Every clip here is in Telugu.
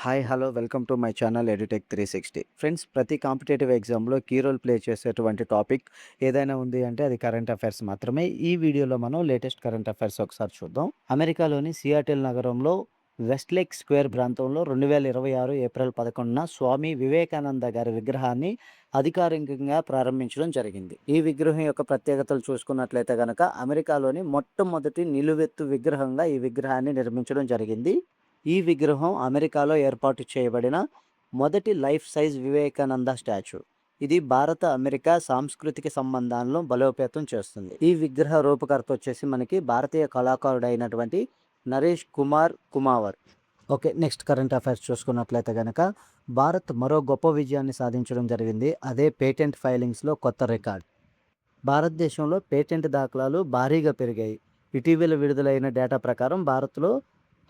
Hi hello welcome to my channel edutech 360. Friends, ప్రతి కాంపిటేటివ్ ఎగ్జామ్లో కీ రోల్ ప్లే చేసేటువంటి టాపిక్ ఏదైనా ఉంది అంటే అది కరెంట్ అఫైర్స్ మాత్రమే. ఈ వీడియోలో మనం లేటెస్ట్ కరెంట్ అఫైర్స్ ఒకసారి చూద్దాం. అమెరికాలోని సియాటిల్ నగరంలో వెస్ట్ లేక్ స్క్వేర్ ప్రాంతంలో 2026 ఏప్రిల్ 11న స్వామి వివేకానంద గారి విగ్రహాన్ని అధికారికంగా ప్రారంభించడం జరిగింది. ఈ విగ్రహం యొక్క ప్రత్యేకతలు చూసుకున్నట్లయితే కనుక అమెరికాలోని మొట్టమొదటి నిలువెత్తు విగ్రహంగా ఈ విగ్రహాన్ని నిర్మించడం జరిగింది. ఈ విగ్రహం అమెరికాలో ఏర్పాటు చేయబడిన మొదటి లైఫ్ సైజ్ వివేకానంద స్టాచ్యూ. ఇది భారత అమెరికా సాంస్కృతిక సంబంధాలను బలోపేతం చేస్తుంది. ఈ విగ్రహ రూపకర్త వచ్చేసి మనకి భారతీయ కళాకారుడు అయినటువంటి Naresh Kumar Kumawat. Okay, next current affairs చూసుకున్నట్లయితే కనుక భారత్ మరో గొప్ప విజయాన్ని సాధించడం జరిగింది. అదే పేటెంట్ ఫైలింగ్స్లో కొత్త రికార్డ్. భారతదేశంలో పేటెంట్ దాఖలాలు భారీగా పెరిగాయి. ఇటీవల విడుదలైన డేటా ప్రకారం భారత్లో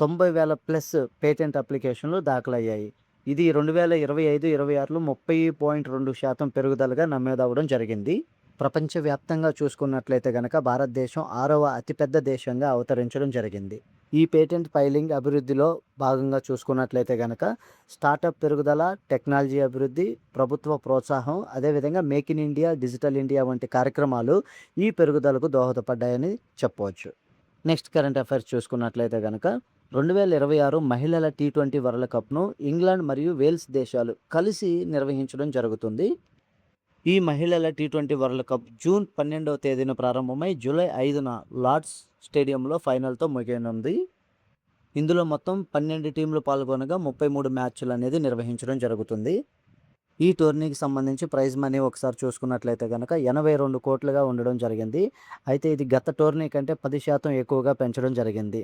90,000 ప్లస్ పేటెంట్ అప్లికేషన్లు దాఖలయ్యాయి. ఇది 2025-26లో 30.2% పెరుగుదలగా నమోదవడం జరిగింది. ప్రపంచవ్యాప్తంగా చూసుకున్నట్లయితే కనుక భారతదేశం 6వ అతిపెద్ద దేశంగా అవతరించడం జరిగింది. ఈ పేటెంట్ ఫైలింగ్ అభివృద్ధిలో భాగంగా చూసుకున్నట్లయితే కనుక స్టార్టప్ పెరుగుదల, టెక్నాలజీ అభివృద్ధి, ప్రభుత్వ ప్రోత్సాహం, అదేవిధంగా make in India, digital India వంటి కార్యక్రమాలు ఈ పెరుగుదలకు దోహదపడ్డాయని చెప్పవచ్చు. నెక్స్ట్ కరెంట్ అఫైర్స్ చూసుకున్నట్లయితే కనుక 2026 మహిళల T20 వరల్డ్ కప్ను ఇంగ్లాండ్ మరియు వేల్స్ దేశాలు కలిసి నిర్వహించడం జరుగుతుంది. ఈ మహిళల T20 వరల్డ్ కప్ జూన్ 12వ తేదీన ప్రారంభమై జూలై 5న లార్డ్స్ స్టేడియంలో ఫైనల్తో ముగియనుంది. ఇందులో మొత్తం 12 టీంలు పాల్గొనగా 33 మ్యాచ్లు అనేది నిర్వహించడం జరుగుతుంది. ఈ టోర్నీకి సంబంధించి ప్రైజ్ మనీ ఒకసారి చూసుకున్నట్లయితే కనుక 82 కోట్లుగా ఉండడం జరిగింది. అయితే ఇది గత టోర్నీ కంటే 10% ఎక్కువగా పెంచడం జరిగింది.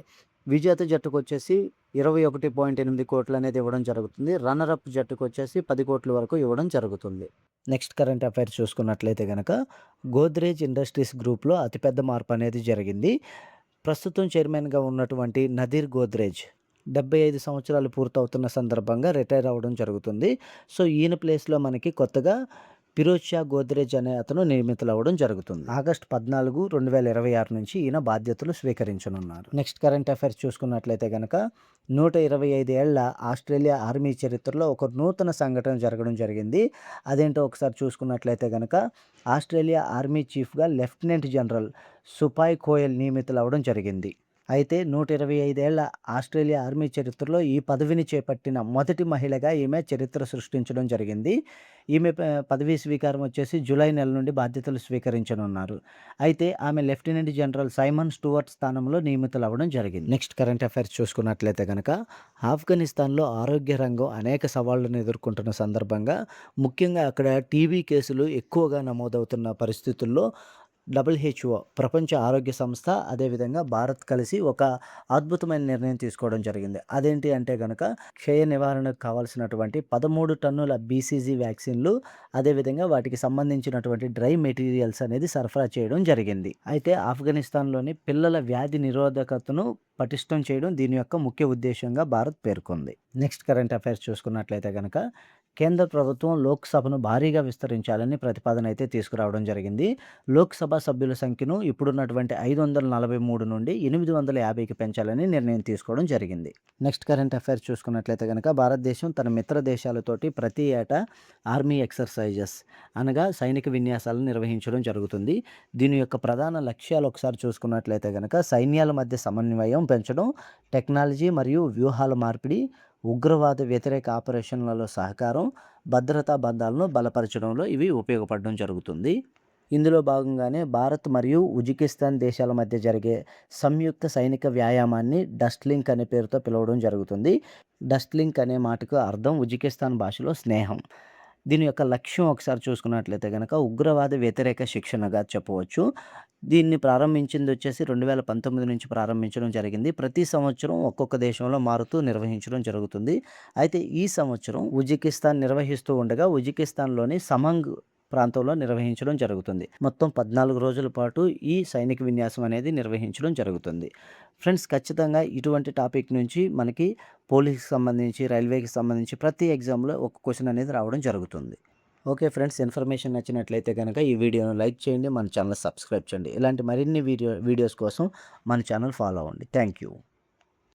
విజేత జట్టుకు వచ్చేసి 21.8 కోట్లు అనేది ఇవ్వడం జరుగుతుంది. రన్నరప్ జట్టుకు వచ్చేసి 10 కోట్ల వరకు ఇవ్వడం జరుగుతుంది. నెక్స్ట్ కరెంట్ అఫైర్స్ చూసుకున్నట్లయితే కనుక గోద్రేజ్ ఇండస్ట్రీస్ గ్రూప్లో అతిపెద్ద మార్పు అనేది జరిగింది. ప్రస్తుతం చైర్మన్గా ఉన్నటువంటి నదీర్ గోద్రేజ్ 75 సంవత్సరాలు పూర్తవుతున్న సందర్భంగా రిటైర్ అవ్వడం జరుగుతుంది. సో ఈయన ప్లేస్లో మనకి కొత్తగా ఫిరోజ్ షా గోద్రేజ్ అనే అతను నియమితులవ్వడం జరుగుతుంది. ఆగస్టు 14, 2026 నుంచి ఈయన బాధ్యతలు స్వీకరించనున్నారు. నెక్స్ట్ కరెంట్ అఫైర్స్ చూసుకున్నట్లయితే కనుక 125 ఏళ్ల ఆస్ట్రేలియా ఆర్మీ చరిత్రలో ఒక నూతన సంఘటన జరగడం జరిగింది. అదేంటో ఒకసారి చూసుకున్నట్లయితే కనుక ఆస్ట్రేలియా ఆర్మీ చీఫ్గా లెఫ్టినెంట్ జనరల్ సుపాయ్ కోయల్ నియమితులవ్వడం జరిగింది. అయితే 125 ఏళ్ల ఆస్ట్రేలియా ఆర్మీ చరిత్రలో ఈ పదవిని చేపట్టిన మొదటి మహిళగా ఈమె చరిత్ర సృష్టించడం జరిగింది. ఈమె పదవీ స్వీకారం వచ్చేసి జూలై నెల నుండి బాధ్యతలు స్వీకరించనున్నారు. అయితే ఆమె లెఫ్టినెంట్ జనరల్ సైమన్ స్టూవర్ట్ స్థానంలో నియమితులవ్వడం జరిగింది. నెక్స్ట్ కరెంట్ అఫైర్స్ చూసుకున్నట్లయితే కనుక ఆఫ్ఘనిస్తాన్లో ఆరోగ్య రంగం అనేక సవాళ్లను ఎదుర్కొంటున్న సందర్భంగా ముఖ్యంగా అక్కడ టీబీ కేసులు ఎక్కువగా నమోదవుతున్న పరిస్థితుల్లో WHO ప్రపంచ ఆరోగ్య సంస్థ అదేవిధంగా భారత్ కలిసి ఒక అద్భుతమైన నిర్ణయం తీసుకోవడం జరిగింది. అదేంటి అంటే కనుక క్షయ నివారణకు కావాల్సినటువంటి 13 టన్నుల BCG వ్యాక్సిన్లు అదేవిధంగా వాటికి సంబంధించినటువంటి డ్రై మెటీరియల్స్ అనేది సరఫరా చేయడం జరిగింది. అయితే ఆఫ్ఘనిస్తాన్లోని పిల్లల వ్యాధి నిరోధకతను పటిష్టం చేయడం దీని యొక్క ముఖ్య ఉద్దేశంగా భారత్ పేర్కొంది. నెక్స్ట్ కరెంట్ అఫైర్స్ చూసుకున్నట్లయితే కనుక కేంద్ర ప్రభుత్వం లోక్సభను భారీగా విస్తరించాలని ప్రతిపాదన అయితే తీసుకురావడం జరిగింది. లోక్సభ సభ్యుల సంఖ్యను ఇప్పుడున్నటువంటి 543 నుండి 850కి పెంచాలని నిర్ణయం తీసుకోవడం జరిగింది. నెక్స్ట్ కరెంట్ అఫైర్స్ చూసుకున్నట్లయితే కనుక భారతదేశం తన మిత్ర దేశాలతోటి ప్రతి ఏటా ఆర్మీ ఎక్సర్సైజెస్ అనగా సైనిక విన్యాసాలను నిర్వహించడం జరుగుతుంది. దీని యొక్క ప్రధాన లక్ష్యాలు ఒకసారి చూసుకున్నట్లయితే కనుక సైన్యాల మధ్య సమన్వయం పెంచడం, టెక్నాలజీ మరియు వ్యూహాల మార్పిడి, ఉగ్రవాద వ్యతిరేక ఆపరేషన్లలో సహకారం, భద్రతా బంధాలను బలపరచడంలో ఇవి ఉపయోగపడడం జరుగుతుంది. ఇందులో భాగంగానే భారత్ మరియు ఉజ్బెకిస్తాన్ దేశాల మధ్య జరిగే సంయుక్త సైనిక వ్యాయామాన్ని డస్ట్ లింక్ అనే పేరుతో పిలవడం జరుగుతుంది. డస్ట్ లింక్ అనే మాటకు అర్థం ఉజ్బెకిస్తాన్ భాషలో స్నేహం. దీని యొక్క లక్ష్యం ఒకసారి చూసుకున్నట్లయితే కనుక ఉగ్రవాద వ్యతిరేక శిక్షణగా చెప్పవచ్చు. దీన్ని ప్రారంభించింది వచ్చేసి 2019 నుంచి ప్రారంభించడం జరిగింది. ప్రతి సంవత్సరం ఒక్కొక్క దేశంలో మారుతూ నిర్వహించడం జరుగుతుంది. అయితే ఈ సంవత్సరం ఉజ్బెకిస్తాన్ నిర్వహిస్తూ ఉండగా ఉజ్బెకిస్తాన్లోని సమంగ్ ప్రాంతంలో నిర్వహించడం జరుగుతుంది. మొత్తం 14 రోజుల పాటు ఈ సైనిక విన్యాసం అనేది నిర్వహించడం జరుగుతుంది. ఫ్రెండ్స్, ఖచ్చితంగా ఇటువంటి టాపిక్ నుంచి మనకి పోలీస్కి సంబంధించి, రైల్వేకి సంబంధించి ప్రతి ఎగ్జామ్లో ఒక క్వశ్చన్ అనేది రావడం జరుగుతుంది. ఓకే ఫ్రెండ్స్, ఇన్ఫర్మేషన్ నచ్చినట్లయితే కనుక ఈ వీడియోను లైక్ చేయండి, మన ఛానల్ సబ్స్క్రైబ్ చేయండి. ఇలాంటి మరిన్ని వీడియోస్ కోసం మన ఛానల్ ఫాలో అవ్వండి. Thank you.